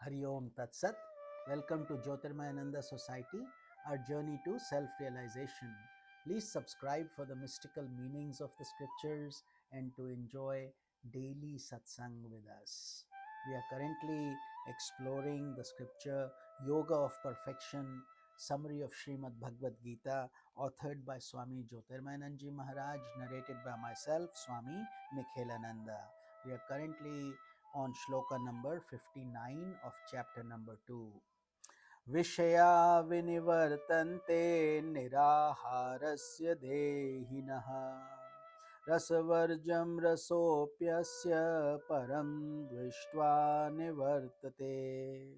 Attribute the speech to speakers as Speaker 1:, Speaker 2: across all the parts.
Speaker 1: Hari Om Tat Sat. Welcome to Jyotirmayananda Society, our journey to self-realization. Please subscribe for the mystical meanings of the scriptures and to enjoy daily satsang with us. We are currently exploring the scripture Yoga of Perfection, summary of Srimad Bhagavad Gita, authored by Swami Jyotirmayananda Maharaj, narrated by myself, Swami Nikhilananda. We are currently on shloka number 59 of chapter number 2. Vishaya vinivartante niraharasya dehinaha rasvarjam rasopyasya param dvishtva nivartate.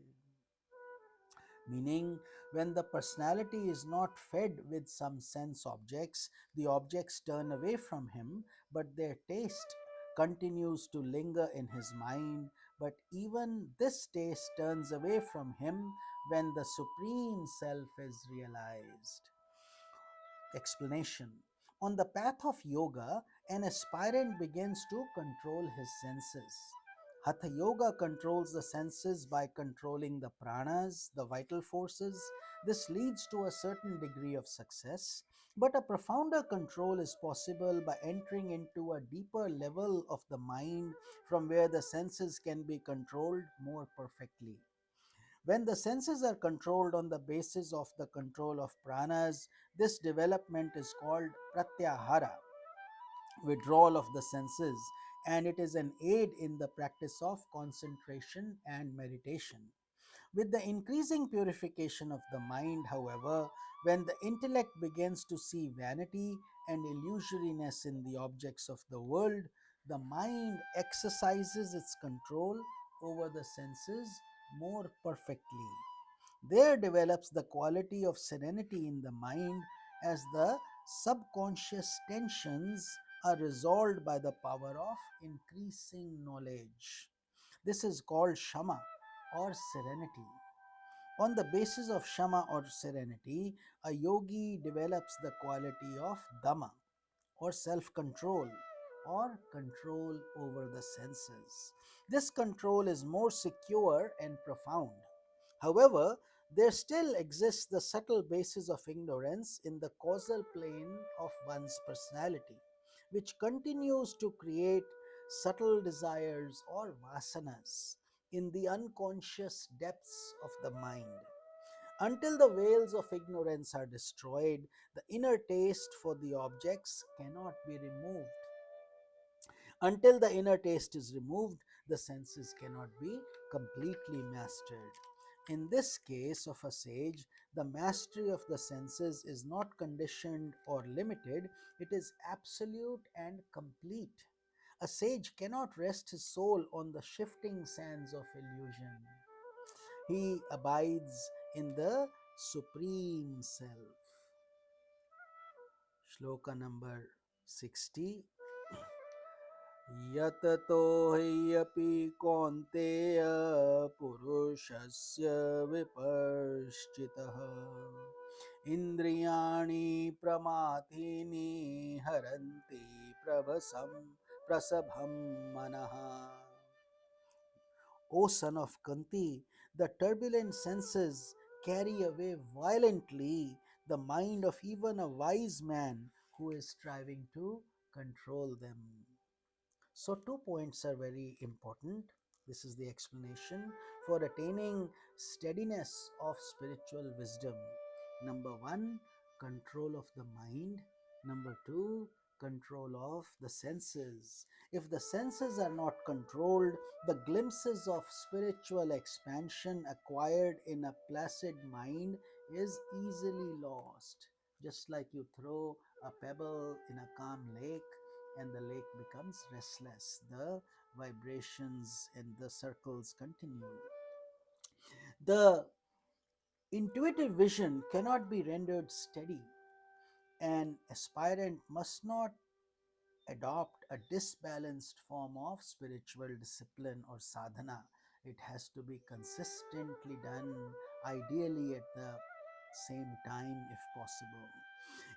Speaker 1: Meaning, when the personality is not fed with some sense objects, the objects turn away from him, but their taste continues to linger in his mind. But even this taste turns away from him when the Supreme Self is realized. Explanation. On the path of yoga, an aspirant begins to control his senses. Hatha Yoga controls the senses by controlling the pranas, the vital forces. This leads to a certain degree of success, but a profounder control is possible by entering into a deeper level of the mind from where the senses can be controlled more perfectly. When the senses are controlled on the basis of the control of pranas, this development is called pratyahara, withdrawal of the senses, and it is an aid in the practice of concentration and meditation. With the increasing purification of the mind, however, when the intellect begins to see vanity and illusoriness in the objects of the world, the mind exercises its control over the senses more perfectly. There develops the quality of serenity in the mind as the subconscious tensions are resolved by the power of increasing knowledge. This is called Shama or serenity. On the basis of Shama or serenity, a yogi develops the quality of Dhamma or self control or control over the senses. This control is more secure and profound. However, there still exists the subtle basis of ignorance in the causal plane of one's personality, which continues to create subtle desires or vasanas in the unconscious depths of the mind. Until the veils of ignorance are destroyed, the inner taste for the objects cannot be removed. Until the inner taste is removed, the senses cannot be completely mastered. In this case of a sage, the mastery of the senses is not conditioned or limited, it is absolute and complete. A sage cannot rest his soul on the shifting sands of illusion. He abides in the Supreme Self. Shloka number 60. यततो ह्यपि कौन्तेय पुरुषस्य विपर्श्चितः इन्द्रियाणि प्रमाथीनि हरन्ति प्रसभं मनः. O son of Kanti, the turbulent senses carry away violently the mind of even a wise man who is striving to control them. So, 2 points are very important. This is the explanation for attaining steadiness of spiritual wisdom. Number one, control of the mind. Number two, control of the senses. If the senses are not controlled, the glimpses of spiritual expansion acquired in a placid mind is easily lost. Just like you throw a pebble in a calm lake, and the lake becomes restless. The vibrations and the circles continue. The intuitive vision cannot be rendered steady. An aspirant must not adopt a disbalanced form of spiritual discipline or sadhana. It has to be consistently done, ideally at the same time if possible.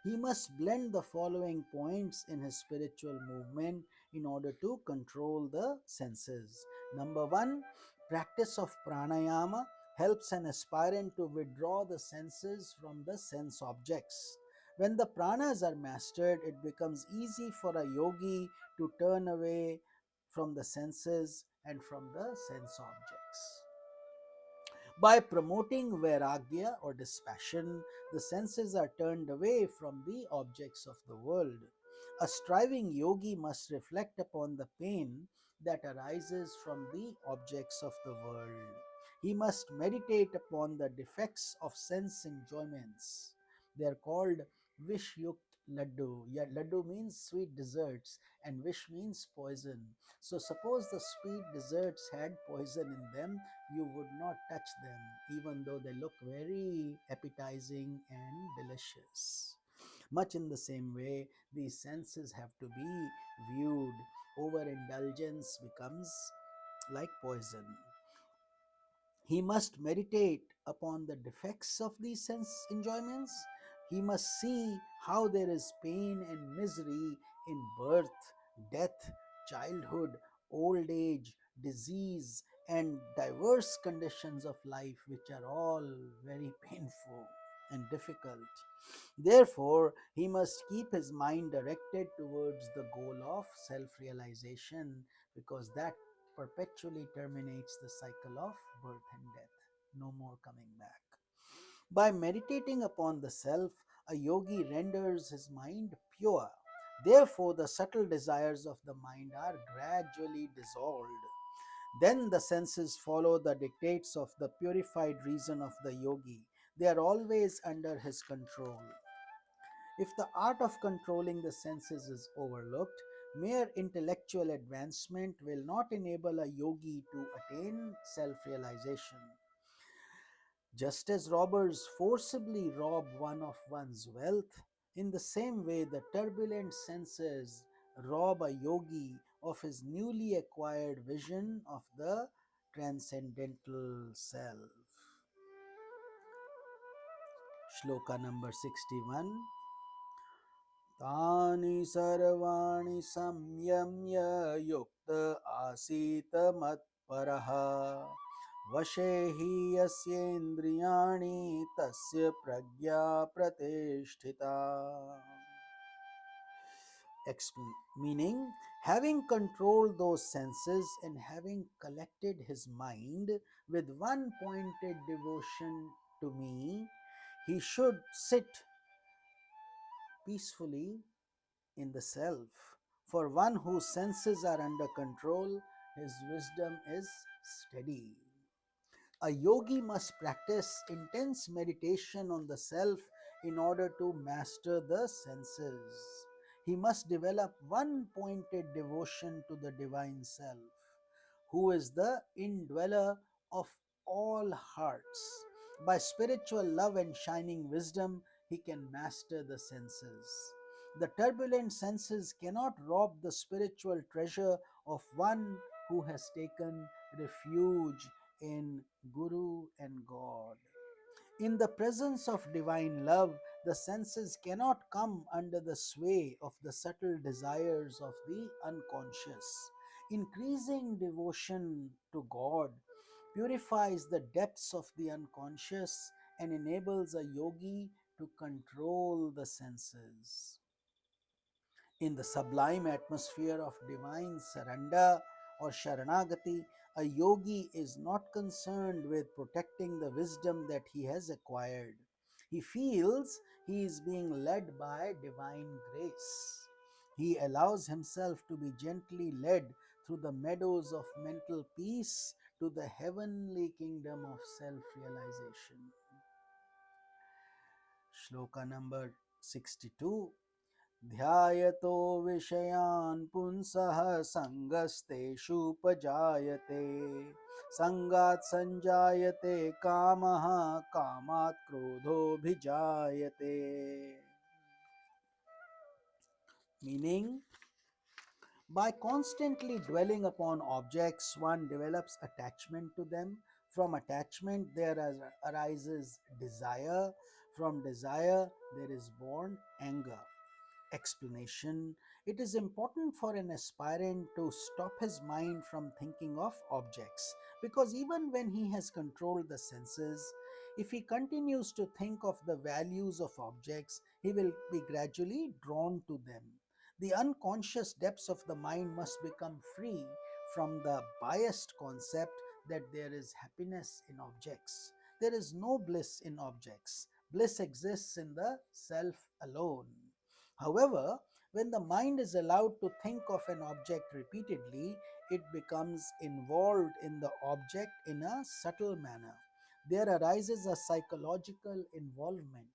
Speaker 1: He must blend the following points in his spiritual movement in order to control the senses. Number one, practice of pranayama helps an aspirant to withdraw the senses from the sense objects. When the pranas are mastered, it becomes easy for a yogi to turn away from the senses and from the sense objects. By promoting vairagya or dispassion, the senses are turned away from the objects of the world. A striving yogi must reflect upon the pain that arises from the objects of the world. He must meditate upon the defects of sense enjoyments. They are called vishyukt laddu. Yeah, laddu means sweet desserts and vish means poison. So suppose the sweet desserts had poison in them, you would not touch them, even though they look very appetizing and delicious. Much in the same way, these senses have to be viewed. Overindulgence becomes like poison. He must meditate upon the defects of these sense enjoyments. He must see how there is pain and misery in birth, death, childhood, old age, disease, and diverse conditions of life, which are all very painful and difficult. Therefore, he must keep his mind directed towards the goal of self realization, because that perpetually terminates the cycle of birth and death. No more coming back. By meditating upon the self, a yogi renders his mind pure. Therefore, the subtle desires of the mind are gradually dissolved. Then the senses follow the dictates of the purified reason of the yogi. They are always under his control. If the art of controlling the senses is overlooked, mere intellectual advancement will not enable a yogi to attain self realization. Just as robbers forcibly rob one of one's wealth, in the same way the turbulent senses rob a yogi of his newly acquired vision of the transcendental self. Shloka number 61. तानि सर्वाणि संयम्य युक्त आसीत मत्परः वशे हि यस्येन्द्रियाणि तस्य प्रज्ञा प्रतिष्ठिता. Meaning, having controlled those senses and having collected his mind with one pointed devotion to me, he should sit peacefully in the self. For one whose senses are under control, his wisdom is steady. A yogi must practice intense meditation on the self in order to master the senses. He must develop one pointed devotion to the divine self, who is the indweller of all hearts. By spiritual love and shining wisdom, he can master the senses. The turbulent senses cannot rob the spiritual treasure of one who has taken refuge in Guru and God. In the presence of divine love, the senses cannot come under the sway of the subtle desires of the unconscious. Increasing devotion to God purifies the depths of the unconscious and enables a yogi to control the senses. In the sublime atmosphere of divine surrender or sharanagati, a yogi is not concerned with protecting the wisdom that he has acquired. He feels he is being led by divine grace. He allows himself to be gently led through the meadows of mental peace to the heavenly kingdom of self realization. Shloka number 62. ध्यायतो विषयान् पुंसः सङ्गस्तेषुपजायते सङ्गात् सञ्जायते कामः कामात् क्रोधोऽभिजायते. Meaning, by constantly dwelling upon objects, one develops attachment to them. From attachment, there arises desire. From desire, there is born anger. Explanation. It is important for an aspirant to stop his mind from thinking of objects, because even when he has controlled the senses, if he continues to think of the values of objects, he will be gradually drawn to them. The unconscious depths of the mind must become free from the biased concept that there is happiness in objects. There is no bliss in objects. Bliss exists in the self alone. However, when the mind is allowed to think of an object repeatedly, it becomes involved in the object in a subtle manner. There arises a psychological involvement.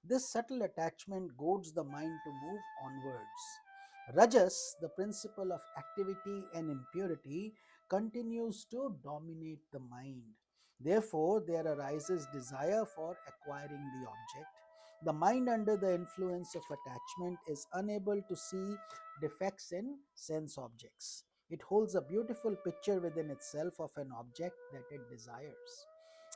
Speaker 1: This subtle attachment goads the mind to move onwards. Rajas, the principle of activity and impurity, continues to dominate the mind. Therefore, there arises desire for acquiring the object. The mind, under the influence of attachment, is unable to see defects in sense objects. It holds a beautiful picture within itself of an object that it desires.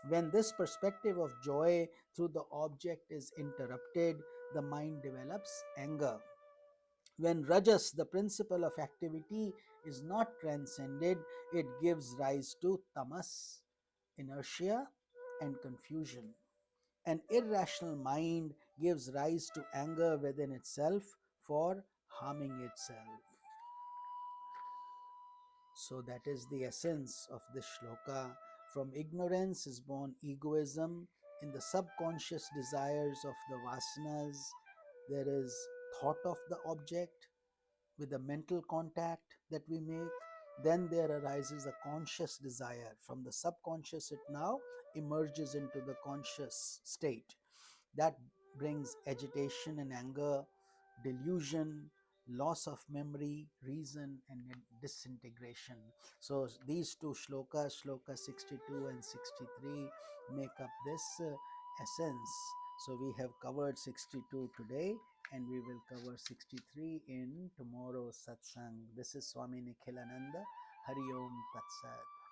Speaker 1: When this perspective of joy through the object is interrupted, the mind develops anger. When rajas, the principle of activity, is not transcended, it gives rise to tamas, inertia, and confusion. An irrational mind gives rise to anger within itself for harming itself. So, that is the essence of this shloka. From ignorance is born egoism. In the subconscious desires of the vasanas, there is thought of the object with the mental contact that we make. Then there arises a conscious desire. From the subconscious, it now emerges into the conscious state. That brings agitation and anger, delusion, loss of memory, reason, and disintegration. So these two shlokas, shloka 62 and 63, make up this essence. So we have covered 62 today, and we will cover 63 in tomorrow's satsang. This is Swami Nikhilananda. Hari Om Tat Sat.